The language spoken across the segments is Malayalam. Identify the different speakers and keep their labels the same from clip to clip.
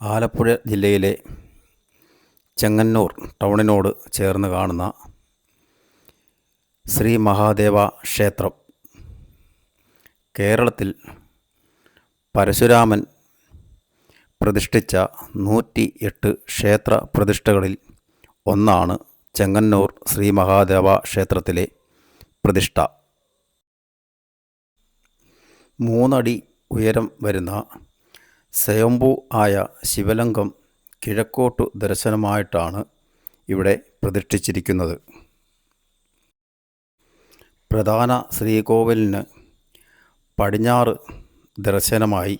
Speaker 1: ആലപ്പുഴ ജില്ലയിലെ ചെങ്ങന്നൂർ ടൗണിനോട് ചേർന്ന് കാണുന്ന ശ്രീ മഹാദേവ ക്ഷേത്രം കേരളത്തിൽ പരശുരാമൻ പ്രതിഷ്ഠിച്ച 108 ക്ഷേത്ര പ്രതിഷ്ഠകളിൽ ഒന്നാണ് ചെങ്ങന്നൂർ ശ്രീ മഹാദേവ ക്ഷേത്രത്തിലെ പ്രതിഷ്ഠ. 3 അടി ഉയരം വരുന്ന സ്വയംഭൂ ആയ ശിവലിംഗം കിഴക്കോട്ടു ദർശനമായിട്ടാണ് ഇവിടെ പ്രതിഷ്ഠിച്ചിരിക്കുന്നത്. പ്രധാന ശ്രീകോവിലിന് പടിഞ്ഞാറ് ദർശനമായി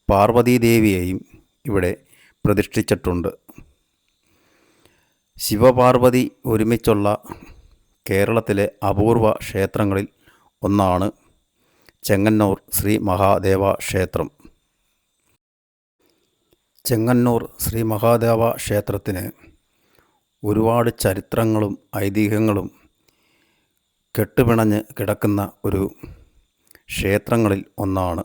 Speaker 1: പാർവതീദേവിയെയും ഇവിടെ പ്രതിഷ്ഠിച്ചിട്ടുണ്ട്. ശിവപാർവതി ഒരുമിച്ചുള്ള കേരളത്തിലെ അപൂർവ ക്ഷേത്രങ്ങളിൽ ഒന്നാണ് ചെങ്ങന്നൂർ ശ്രീ മഹാദേവ ക്ഷേത്രം. ചെങ്ങന്നൂർ ശ്രീ മഹാദേവ ക്ഷേത്രത്തിന് ഒരുപാട് ചരിത്രങ്ങളും ഐതിഹ്യങ്ങളും കെട്ടുപിണഞ്ഞ് കിടക്കുന്ന ഒരു ക്ഷേത്രങ്ങളിൽ ഒന്നാണ്.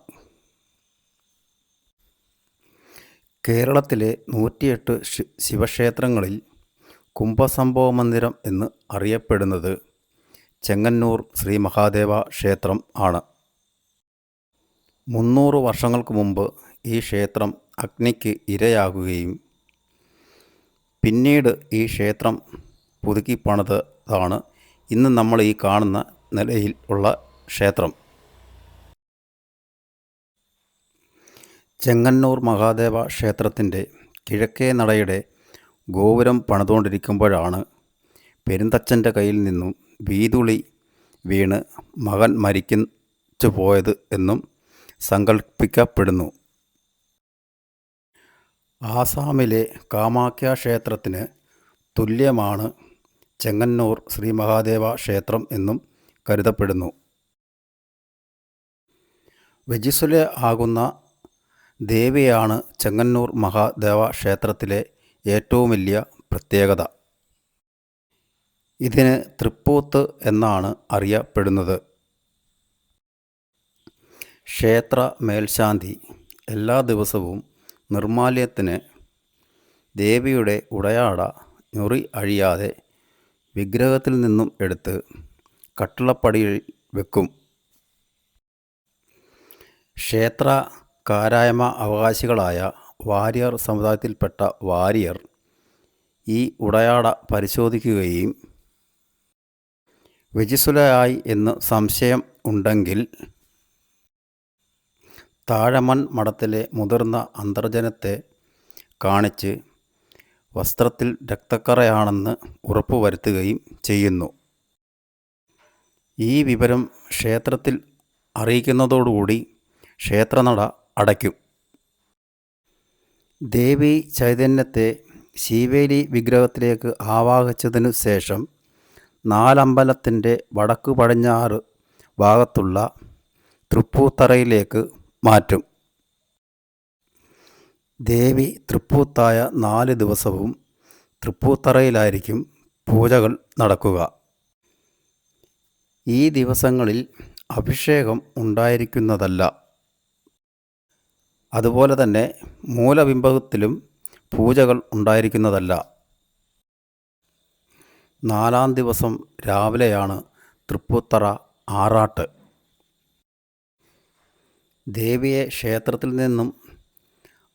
Speaker 1: കേരളത്തിലെ 108 ശിവക്ഷേത്രങ്ങളിൽ കുംഭസംഭവ മന്ദിരം എന്ന് അറിയപ്പെടുന്നത് ചെങ്ങന്നൂർ ശ്രീ മഹാദേവ ക്ഷേത്രം ആണ്. 300 വർഷങ്ങൾക്ക് മുമ്പ് ഈ ക്ഷേത്രം അഗ്നിക്ക് ഇരയാകുകയും പിന്നീട് ഈ ക്ഷേത്രം പുതുക്കി പണിതാണ് ഇന്ന് നമ്മൾ ഈ കാണുന്ന നിലയിൽ ഉള്ള ക്ഷേത്രം. ചെങ്ങന്നൂർ മഹാദേവ ക്ഷേത്രത്തിൻ്റെ കിഴക്കേ നടയുടെ ഗോപുരം പണിതുകൊണ്ടിരിക്കുമ്പോഴാണ് പെരുന്തച്ഛൻ്റെ കയ്യിൽ നിന്നും വീതുളി വീണ് മകൻ മരിച്ചു പോയത് എന്നും സങ്കല്പിക്കപ്പെടുന്നു. ആസാമിലെ കാമാഖ്യ ക്ഷേത്രത്തിന് തുല്യമാണ് ചെങ്ങന്നൂർ ശ്രീ മഹാദേവ ക്ഷേത്രം എന്നും കരുതപ്പെടുന്നു. വെജിസുല ആകുന്ന ദേവിയാണ് ചെങ്ങന്നൂർ മഹാദേവ ക്ഷേത്രത്തിലെ ഏറ്റവും വലിയ പ്രത്യേകത. ഇതിന് തൃപ്പൂത്ത് എന്നാണ് അറിയപ്പെടുന്നത്. ക്ഷേത്ര മേൽശാന്തി എല്ലാ ദിവസവും നിർമ്മാല്യത്തിന് ദേവിയുടെ ഉടയാട ഞൊറി അഴിയാതെ വിഗ്രഹത്തിൽ നിന്നും എടുത്ത് കട്ടിളപ്പടിയിൽ വെക്കും. ക്ഷേത്ര കാരായ്മ അവകാശികളായ വാര്യർ സമുദായത്തിൽപ്പെട്ട വാര്യർ ഈ ഉടയാട പരിശോധിക്കുകയും വെജിസുലയായി എന്ന് സംശയം ഉണ്ടെങ്കിൽ താഴമൺ മഠത്തിലെ മുതിർന്ന അന്തർജനത്തെ കാണിച്ച് വസ്ത്രത്തിൽ രക്തക്കറയാണെന്ന് ഉറപ്പുവരുത്തുകയും ചെയ്യുന്നു. ഈ വിവരം ക്ഷേത്രത്തിൽ അറിയിക്കുന്നതോടുകൂടി ക്ഷേത്രനട അടയ്ക്കും. ദേവി ചൈതന്യത്തെ ശീവേലി വിഗ്രഹത്തിലേക്ക് ആവാഹിച്ചതിനു ശേഷം 4 അമ്പലത്തിൻ്റെ വടക്കു പടിഞ്ഞാറ് ഭാഗത്തുള്ള തൃപ്പൂത്തറയിലേക്ക് മാറ്റും. ദേവി തൃപ്പൂത്തായ 4 ദിവസവും തൃപ്പൂത്തറയിലായിരിക്കും പൂജകൾ നടക്കുക. ഈ ദിവസങ്ങളിൽ അഭിഷേകം ഉണ്ടായിരിക്കുന്നതല്ല. അതുപോലെ തന്നെ മൂലബിംബത്തിലും പൂജകൾ ഉണ്ടായിരിക്കുന്നതല്ല. 4-ാം ദിവസം രാവിലെയാണ് തൃപ്പൂത്തറ ആറാട്ട്. ദേവിയെ ക്ഷേത്രത്തിൽ നിന്നും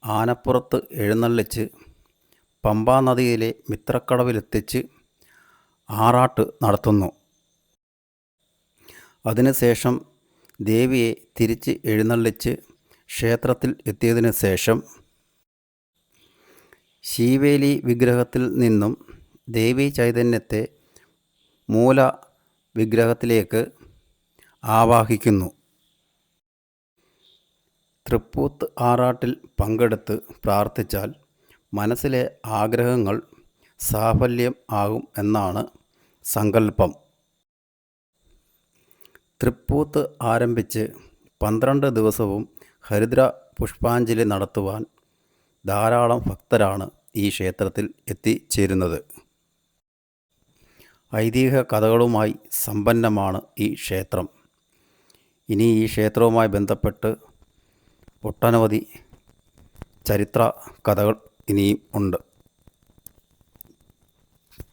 Speaker 1: ആനപ്പുറത്ത് എഴുന്നള്ളിച്ച് പമ്പാനദിയിലെ മിത്രക്കടവിലെത്തിച്ച് ആറാട്ട് നടത്തുന്നു. അതിനുശേഷം ദേവിയെ തിരിച്ച് എഴുന്നള്ളിച്ച് ക്ഷേത്രത്തിൽ എത്തിയതിനു ശേഷം ശീവേലി വിഗ്രഹത്തിൽ നിന്നും ദേവി ചൈതന്യത്തെ മൂല വിഗ്രഹത്തിലേക്ക് ആവാഹിക്കുന്നു. തൃപ്പൂത്ത് ആറാട്ടിൽ പങ്കെടുത്ത് പ്രാർത്ഥിച്ചാൽ മനസ്സിലെ ആഗ്രഹങ്ങൾ സാഫല്യം ആകും എന്നാണ് സങ്കല്പം. തൃപ്പൂത്ത് ആരംഭിച്ച് 12 ദിവസവും ഹരിദ്ര പുഷ്പാഞ്ജലി നടത്തുവാൻ ധാരാളം ഭക്തരാണ് ഈ ക്ഷേത്രത്തിൽ എത്തിച്ചേരുന്നത്. ഐതിഹ്യ കഥകളുമായി സമ്പന്നമാണ് ഈ ക്ഷേത്രം. ഇനി ഈ ക്ഷേത്രവുമായി ബന്ധപ്പെട്ട് ഒട്ടനവധി ചരിത്ര കഥകൾ ഇനിയും ഉണ്ട്.